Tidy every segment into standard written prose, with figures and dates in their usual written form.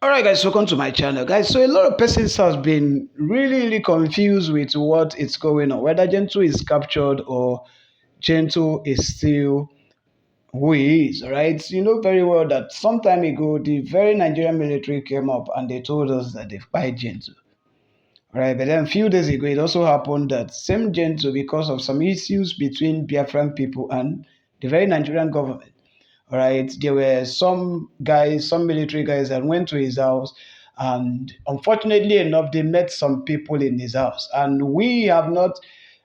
All right, guys, welcome to my channel, guys. So a lot of persons has been really confused with what is going on, whether Gentle is captured or Gentle is still who he is. All right, you know very well that some time ago the very Nigerian military came up and they told us that they've fired Gentle. All right, but then a few days ago it also happened that same Gentle, because of some issues between Biafran people and the very Nigerian government. All right, there were some guys, some military guys that went to his house, and unfortunately enough, they met some people in his house, and we are not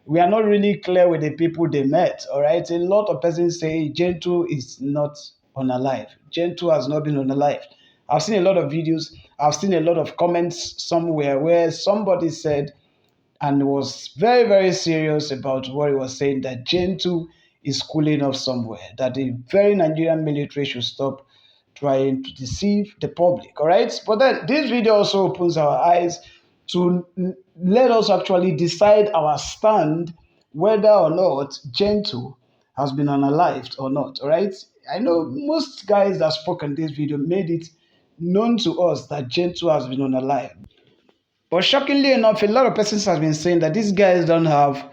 really clear with the people they met. All right, a lot of persons say Gentle is not unalive. Gentle has not been unalive. I've seen a lot of videos. I've seen a lot of comments somewhere where somebody said and was very serious about what he was saying, that Gentle is cooling off somewhere, that the very Nigerian military should stop trying to deceive the public. All right. But then this video also opens our eyes to let us actually decide our stand whether or not Gentle has been unalived or not. All right. I know most guys that spoke in this video made it known to us that Gentle has been unalived. But shockingly enough, a lot of persons have been saying that these guys don't have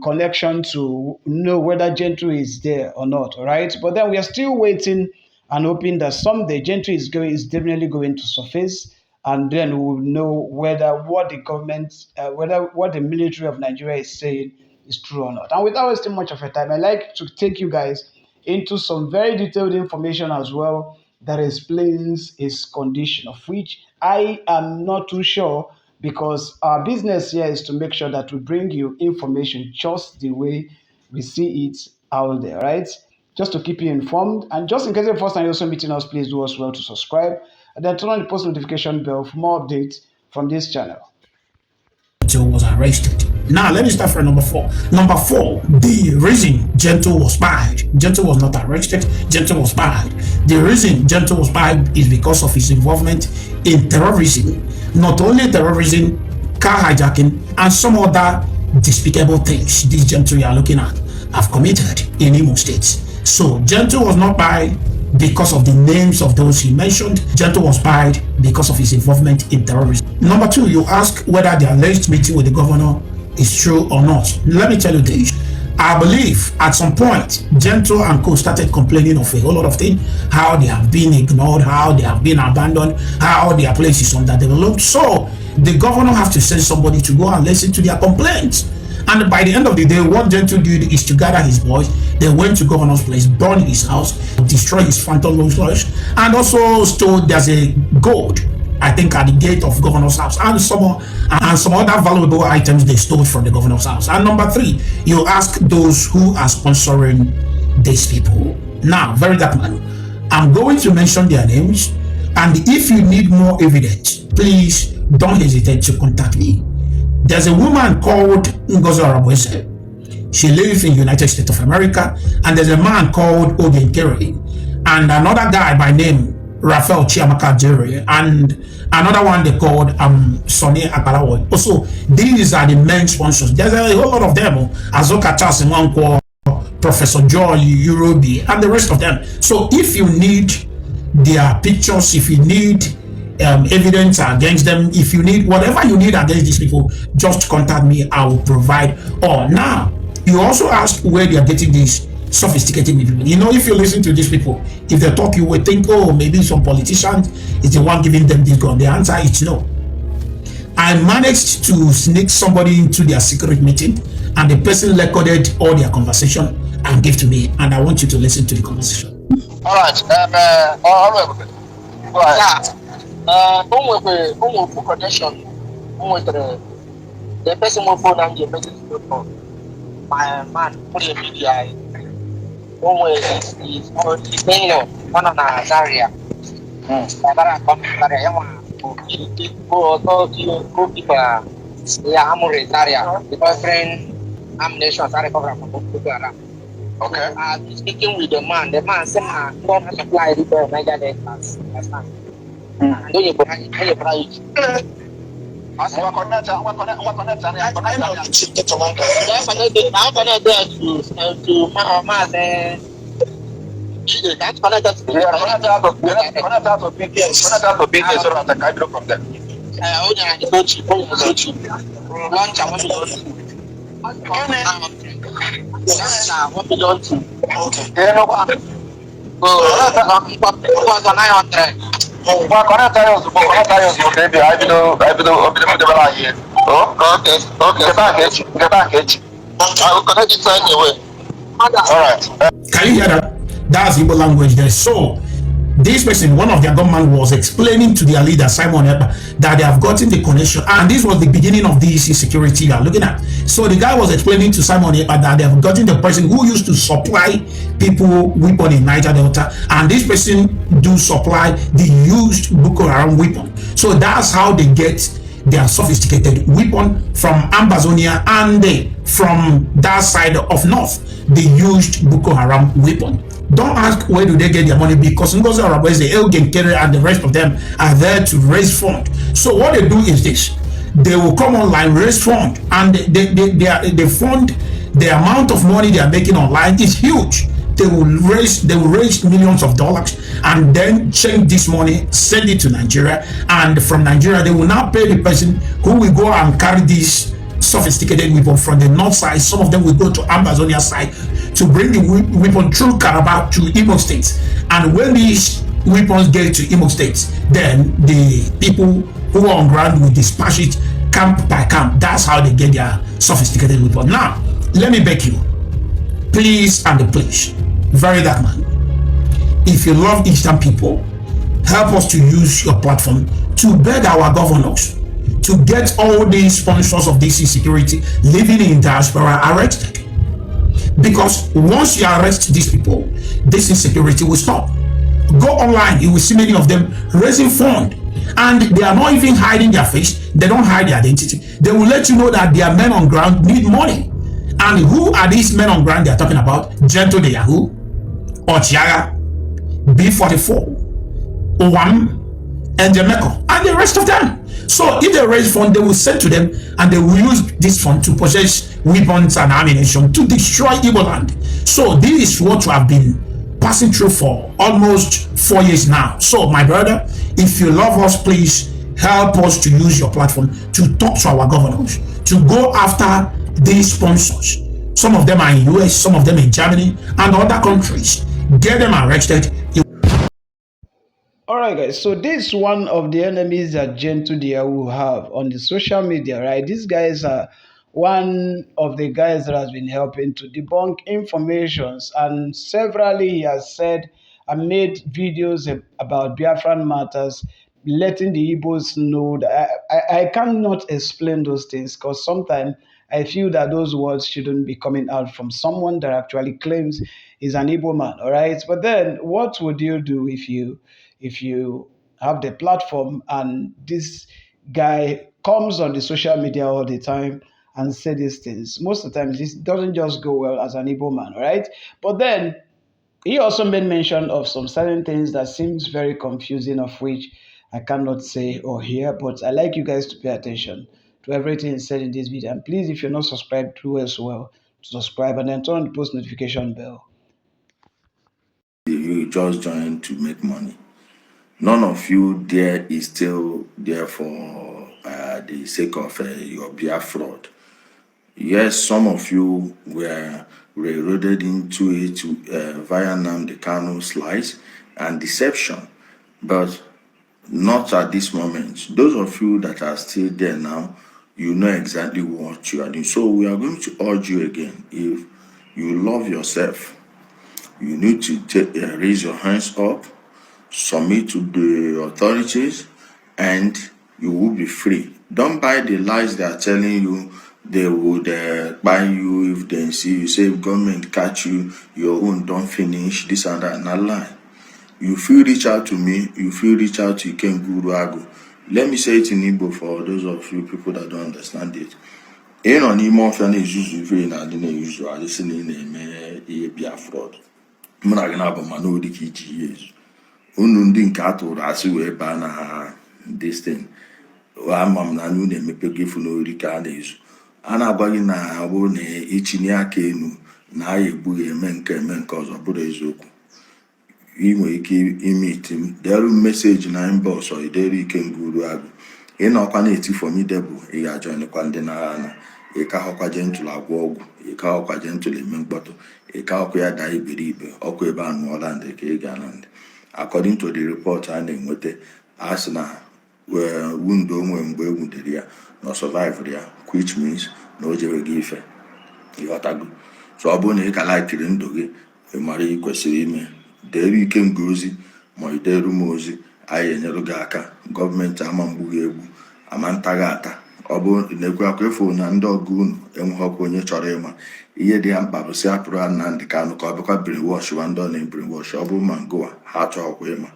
connection to know whether Gentry is there or not. All right, but then we are still waiting and hoping that someday Gentry is definitely going to surface, and then we will know whether what the government, whether what the military of Nigeria is saying is true or not. And without wasting much of your time, I'd like to take you guys into some very detailed information as well that explains his condition, of which I am not too sure, because our business here is to make sure that we bring you information just the way we see it out there, right? Just to keep you informed. And just in case the first time you're also meeting us, please do us well to subscribe and then turn on the post notification bell for more updates from this channel. Was arrested. Now let me start from number four. Number four, the reason Gentle was fired. Gentle was not arrested. Gentle was fired. The reason Gentle was fired is because of his involvement in terrorism. Not only terrorism, car hijacking, and some other despicable things these Gentle you are looking at have committed in Imo State. So Gentle was not fired because of the names of those he mentioned. Gentle was fired because of his involvement in terrorism. Number two, you ask whether the alleged meeting with the governor is true or not. Let me tell you this. I believe at some point, Gentle and co started complaining of a whole lot of things, how they have been ignored, how they have been abandoned, how their place is underdeveloped. So the governor has to send somebody to go and listen to their complaints. And by the end of the day, what Gentle did is to gather his boys. They went to governor's place, burned his house, destroyed his phantom lodge, and also stole, there's a gold, I think, at the gate of governor's house, and some other valuable items they stole from the governor's house. And number three, you ask those who are sponsoring these people. Now, very dark man, I'm going to mention their names, and if you need more evidence, please don't hesitate to contact me. There's a woman called Ngozi Arabwese. She lives in the United States of America. And there's a man called Odin Kerry. And another guy by name Raphael Chiamaka Jerry. And another one they called Sonny Akalawo. Also, these are the main sponsors. There's a whole lot of them. Azoka Charles Mwanko, Professor Joy Urobi, and the rest of them. So if you need their pictures, if you need evidence against them, if you need whatever you need against these people, just contact me. I will provide all. Now, you also ask where they are getting these sophisticated people. You know, if you listen to these people, if they talk, you will think, oh, maybe some politician is the one giving them this gun. The answer is no. I managed to sneak somebody into their secret meeting, and the person recorded all their conversation and gave to me, and I want you to listen to the conversation. All right. Go ahead. Connection with the person who phone and the my man put in media is one on Zaria. The boyfriend nations are from okay. Speaking with the man said, don't have to fly the Niger class. Don't you price? That's connected to the connected to business, so that I can from them. Oh, yeah, so cheap. Lunch, I want to go to. Okay. You know what? Can you hear that? That's Igbo language there. So this person, one of their government, was explaining to their leader Simon Ekpa that they have gotten the connection, and this was the beginning of this insecurity you are looking at. So the guy was explaining to Simon Ekpa that they have gotten the person who used to supply people weapon in Niger Delta, and this person do supply the used Boko Haram weapon. So that's how they get their sophisticated weapon from Ambazonia, and from that side of north they used Boko Haram weapon. Don't ask where do they get their money, because Ngozi Arabese, Elgin Kere, and the rest of them are there to raise fund. So what they do is this: they will come online, raise fund, and they fund. The amount of money they are making online is huge. They will raise millions of dollars, and then change this money, send it to Nigeria, and from Nigeria they will now pay the person who will go and carry this sophisticated weapon from the north side. Some of them will go to Ambazonia side to bring the weapon through Calabar to Imo State. And when these weapons get to Imo State, then the people who are on ground will dispatch it camp by camp. That's how they get their sophisticated weapon. Now, let me beg you, please and please, very dark man, if you love Eastern people, help us to use your platform to beg our governors to get all these sponsors of this insecurity living in diaspora arrested. Because once you arrest these people, this insecurity will stop. Go online, you will see many of them raising fund, and they are not even hiding their face. They don't hide their identity. They will let you know that their men on ground need money. And who are these men on ground they are talking about? Gento de Yahoo, Ochiaga, B44, Owam, and Jamaica, and the rest of them. So if they raise fund, they will send to them, and they will use this fund to possess weapons and ammunition to destroy Igbo land. So this is what we have been passing through for almost 4 years now. So my brother, if you love us, please help us to use your platform to talk to our governors, to go after these sponsors. Some of them are in US, some of them in Germany and other countries. Get them arrested. All right, guys. So this is one of the enemies that Gentoo will have on the social media, right? These guys are one of the guys that has been helping to debunk informations, and severally he has said and made videos about Biafran matters, letting the Igbos know that I cannot explain those things, because sometimes I feel that those words shouldn't be coming out from someone that actually claims is an Igbo man. All right, but then what would you do if you have the platform and this guy comes on the social media all the time and say these things? Most of the time, this doesn't just go well as an Igbo man, all right? But then he also made mention of some certain things that seems very confusing, of which I cannot say or hear, but I like you guys to pay attention to everything said in this video. And please, if you're not subscribed, do as well to subscribe and then turn on the post notification bell. You just join to make money. None of you there is still there for the sake of your beer fraud. Yes, some of you were railroaded into it via Nnamdi Kanu slice and deception, but not at this moment. Those of you that are still there now, you know exactly what you are doing. So we are going to urge you again. If you love yourself, you need to raise your hands up, submit to the authorities, and you will be free. Don't buy the lies they are telling you. They would buy you if they see you. Say if government catch you, your own don't finish, this and that. Not lie. You feel reach out to me, you feel reach out to Iken Guru Agu. Let me say it in Igbo for those of you people that don't understand it. In on imo fan is usually na the usual listening in a fraud. Muna gana ba mano di ki years. Unu ndị nke atụrụ asị wee baa na this thing. Ama m na unu na-emepe gefu n'ori ka a na-ezu. A na-agwa gị na ọ bụrụ na itinye aka enu na a egbughị eme nke ọzọ bụrụ eziokwu. inwe ike imit m delu meseji na inbox or idere ike nguru agụ ị nọkwa na-eti formidable ị ga-ajoinkwa ndị na ana ị ka họkwa gentle agwọ ọgwụ ị ka họkwa gentle eme mkpọtụ ị ka họkwa ya daa iberibe ọkụ ebe a nụọla ndị ka ị ga na ndị according to the report a na-enweta a sị na windo onwe mgbe e nwudere ya na survive ya which means na o jere gị ife ịghọtago. So ọ bụrụ na ị ka laikiri ndụ gị ị mara ị kwesịrị ime dere ike nga ozi ma ị deru m ozi anyị enyere gị aka. Gọọmenti ama mgbu gị egbu ama nta gị ata. Ọ bụ na-ekwe akwa efu na ndị ọgụ unu enweghịkwa onye chọrọ ịma ihe dị ya mkpa bụ si apụrụ Nnamdi Kanu ka ọ bịakwa brainwash wa ndị ọ na-ebrainwash. Ọ bụrụ ma ngụwa ha achọghịkwa ịma.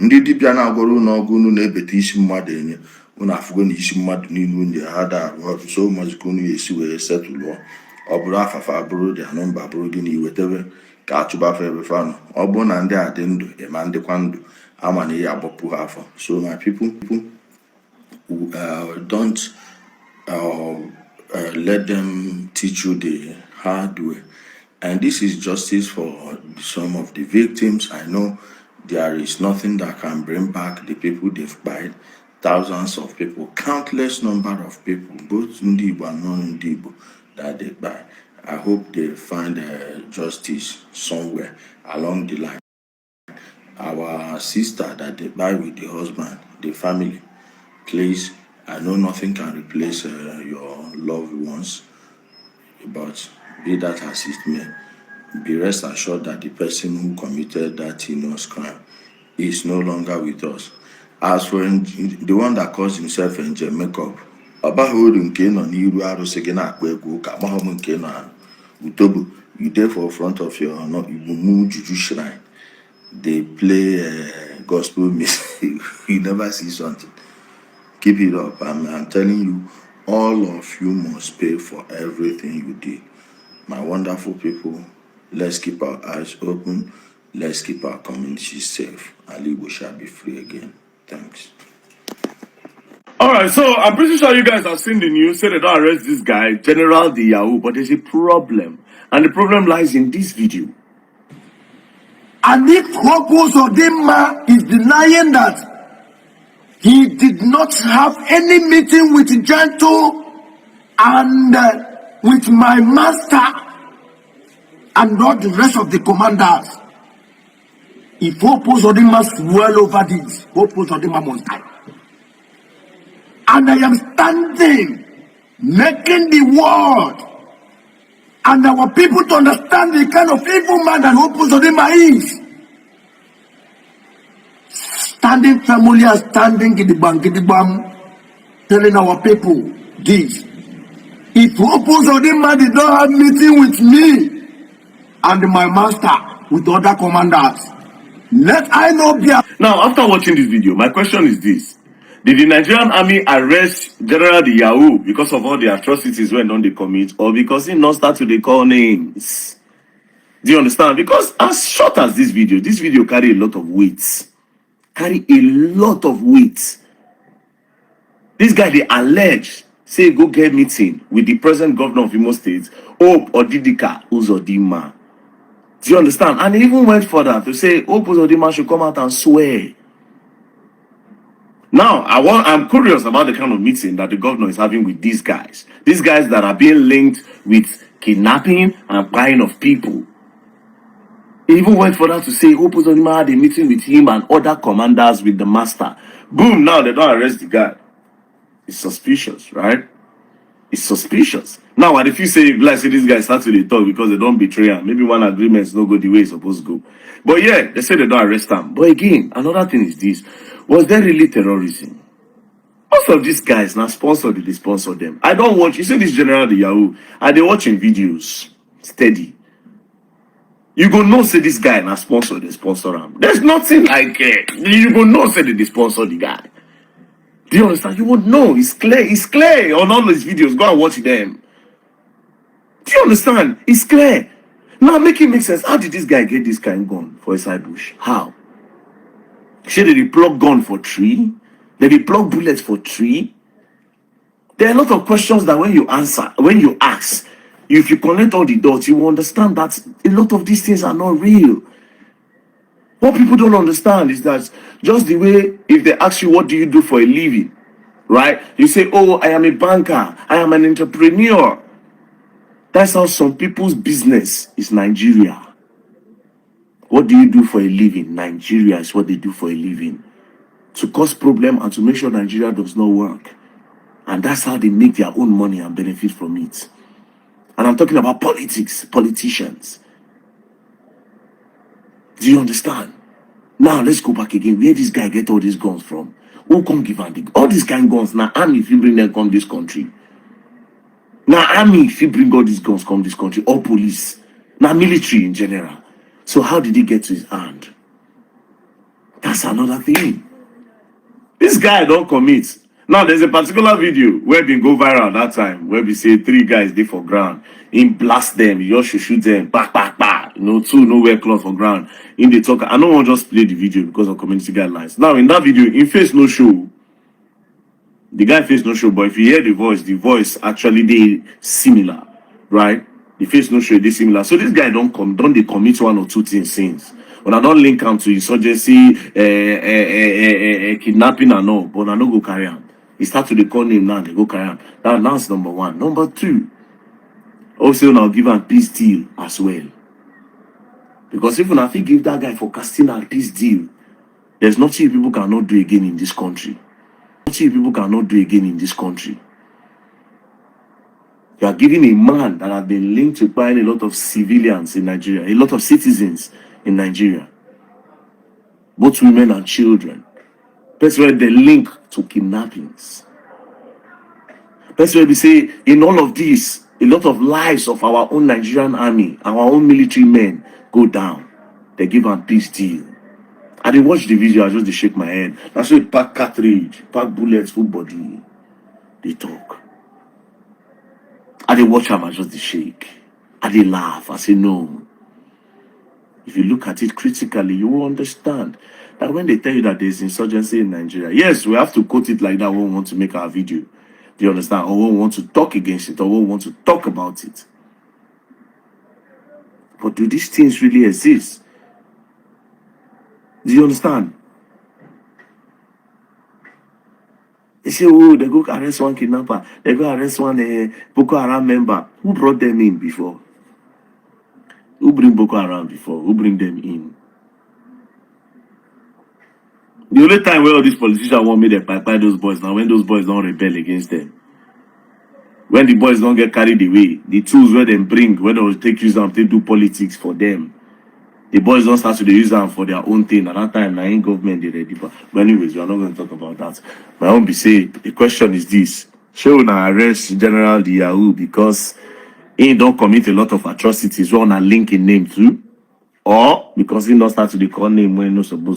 Ndị dibịa na-agwara unu ọgụ unu na-ebeta isi mmadụ enye unu afụgo na isi mmadụ niile unye ha darụ ọrụ so mazika unu ya esi wee setụlụọ. Ọ bụrụ afafa bụrụ dị anụmba bụrụ gị na iwetebe ka achụbafe ebe fanụ. Ọ bụrụ na ndị a dị ndụ ịma ndịkwa ndụ ama na ihe agbapụ ha afọ. So my people don't let them teach you the hard way. And this is justice for some of the victims. I know there is nothing that can bring back the people they've died. Thousands of people, countless number of people, both Ndi Igbo and non-Ndi Igbo, that they died. I hope they find justice somewhere along the line. Our sister that they buy with the husband, the family, please, I know nothing can replace your loved ones, but be that as it may, be rest assured that the person who committed that heinous crime is no longer with us. As for the one that calls himself Angel Makeup, Abahuru nke nọ n'iru arụsị gị na-akpa egwu ụka agbahom nke nọ utobu, you there for front of your Igbo Juju shrine. They play gospel music. You never see something. Keep it up. I'm telling you, all of you must pay for everything you did. My wonderful people, let's keep our eyes open. Let's keep our community safe. Ali, we shall be free again. Thanks. All right, so I'm pretty sure you guys have seen the news. Say they don't arrest this guy, General the Yahoo, but there's a problem. And the problem lies in this video. And if Hokus Odema is denying that he did not have any meeting with Gento and with my master and not the rest of the commanders, if Hokus Odema swell over this, Hokus Odema must die. And I am standing, making the word and our people to understand the kind of evil man that Hokus Odema is. Standing family and standing gidigam, telling our people this. If Hokus Odema did not have meeting with me and my master, with other commanders, let I not be. Now, after watching this video, my question is this. Did the Nigerian army arrest General the Yahoo because of all the atrocities when on they commit, or because he not start to they call names? Do you understand? Because as short as this video carry a lot of weight. Carry a lot of weight. This guy, they allege, say go get meeting with the present governor of Imo State, Hope Odidika Uzodinma. Do you understand? And he even went further to say Hope Uzodinma should come out and swear. Now, I'm curious about the kind of meeting that the governor is having with these guys. These guys that are being linked with kidnapping and buying of people. He even went further to say Hope Uzodinma had a meeting with him and other commanders with the master. Boom, now they don't arrest the guy. It's suspicious, right? It's suspicious. Now, what if you say, like, say this guy starts to talk because they don't betray him? Maybe one agreement is not go the way it's supposed to go. But yeah, they say they don't arrest him. But again, another thing is this. Was there really terrorism? Most of these guys now they sponsor them. I don't watch, you see this General the Yahoo, and they watching videos steady. You go know say this guy now they sponsor him. There's nothing like you go know say they sponsor the guy. Do you understand? You would know. It's clear on all these videos. Go and watch them. Do you understand? It's clear. Now make it make sense. How did this guy get this kind of gun for a side bush? How? Should they plug gun for tree? They plug bullets for tree? There are a lot of questions that when you ask, if you connect all the dots, you will understand that a lot of these things are not real. What people don't understand is that just the way if they ask you what do you do for a living, right? You say, oh, I am a banker, I am an entrepreneur. That's how some people's business is Nigeria. What do you do for a living? Nigeria is what they do for a living. To cause problem and to make sure Nigeria does not work. And that's how they make their own money and benefit from it. And I'm talking about politics, politicians. Do you understand? Now let's go back again. Where this guy get all these guns from? Who come give him all these kind of guns? Now army if you bring them come this country. Now army if you bring all these guns come this country, or police. Now military in general. So how did he get to his hand? That's another thing. This guy don't commit. Now there's a particular video where been go viral that time where we say 3 guys dey for ground. He blast them, he just shoot them, back, back, back. You know, 2 no wear cloth for ground. In the talk, I don't want to just play the video because of community guidelines. Now in that video, in face no show. The guy face no show, but if you hear the voice actually they similar, right? The face no show they similar. So this guy don't they commit 1 or 2 things since. When I don't link him to insurgency, kidnapping and all, but I don't go carry him. He start to the call name now, they go carry him. That's number 1. Number 2, also now give him peace deal as well. Because if I think give that guy for casting a peace deal, there's nothing people cannot do again in this country. Nothing people cannot do again in this country. You are giving a man that has been linked to buying a lot of civilians in Nigeria, a lot of citizens in Nigeria, both women and children. That's where they link to kidnappings. That's where we say in all of this, a lot of lives of our own Nigerian army, our own military men go down. They give them peace deal. I didn't watch the video, I just shake my head. That's why pack cartridge, pack bullets, full body. They talk. I didn't watch them, I just shake. I didn't laugh. I say no. If you look at it critically, you will understand that when they tell you that there's insurgency in Nigeria, yes, we have to quote it like that when we want to make our video. Do you understand? Or when we want to talk against it, or when we want to talk about it. But do these things really exist? Do you understand? They say, oh, they go arrest one kidnapper, they go arrest one Boko Haram member. Who brought them in before? Who bring Boko Haram before? Who bring them in? The only time where all these politicians want me to pipe those boys now, when those boys don't rebel against them. When the boys don't get carried away, the tools where they bring, when they will take use them, they do politics for them. The boys don't start to use them for their own thing. At that time, now in government they ready. But anyways, we are not going to talk about that. My own be say the question is this: should we arrest General the Yahoo because he don't commit a lot of atrocities? We want to link in name too, or because he don't start to call name when no supposed.